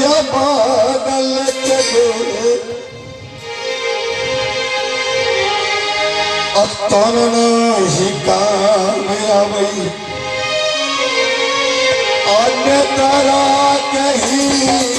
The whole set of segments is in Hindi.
भैया बादल के अतन ही काम आवई अन्य तारा कहीं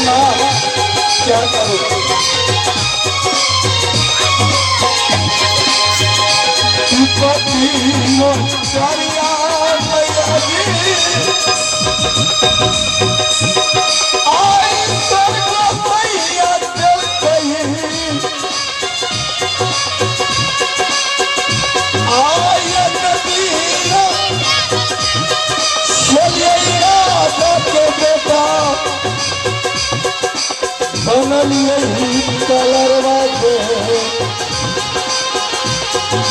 ना है। क्या करूं पतिनो करिया मैया जी आई सरगा मैया दिल कहीं आई नदीना चलिएगा के बेटा बनल यही कलरवा के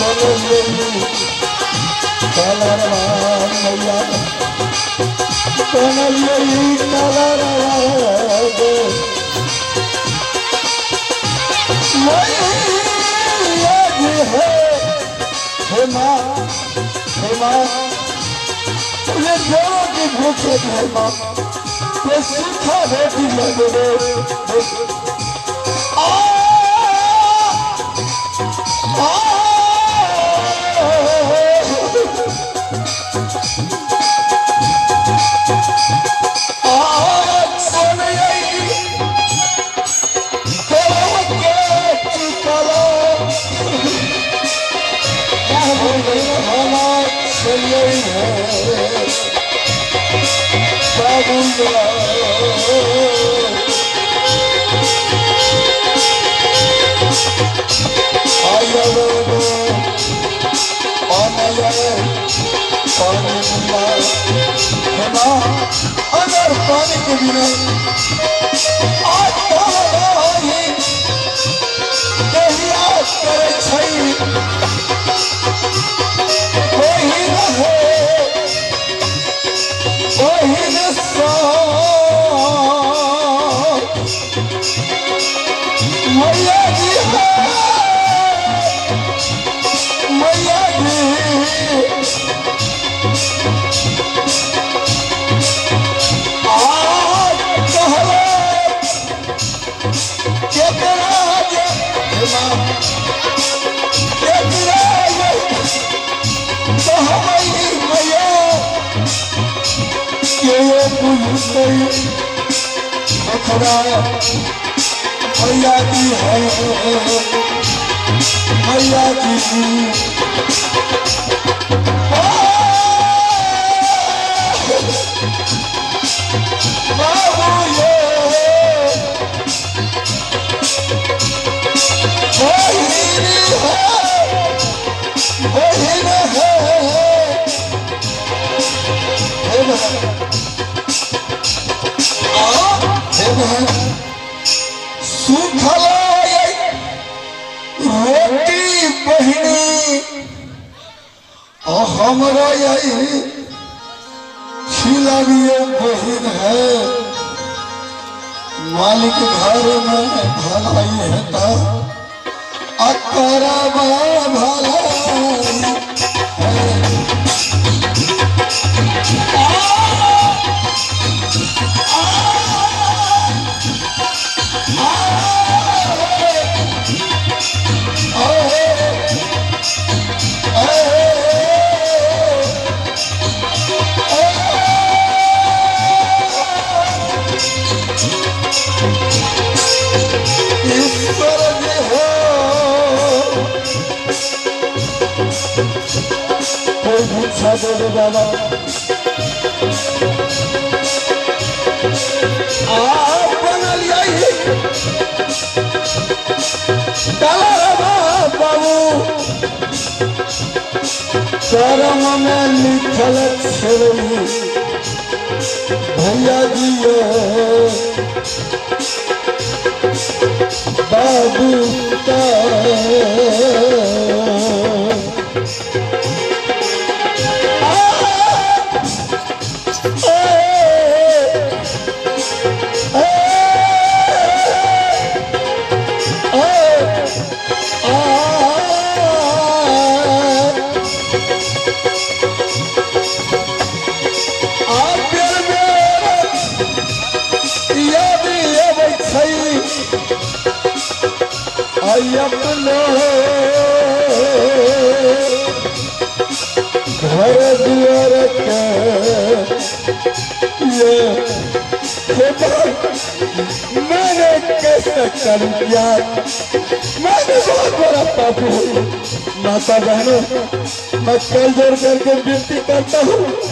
बनल यही कलरवा मैया बनल यही कलरवा के मैया जी हे माँ तुझे जोरों की भूखे है माँ ये सूखा रोटी लगे अगर पानी के बिना मैया जी मैया मैया जी है मैया जी बाबू ये बहिन है सूखल रोटी बहिनी हमरा यही खिलाड़ियों बहिन है मालिक घर में भलाई है तो अकरबा भलाई बाबा आप बनल यही बाबू करम में लिखल छेड़ी भैया जी बाबू का अपना घर दुआर के ये मैंने कैसे कर दिया। मैंने बहुत बड़ा पाप माता बहनों मैं कल जोड़ करके विनती करता हूँ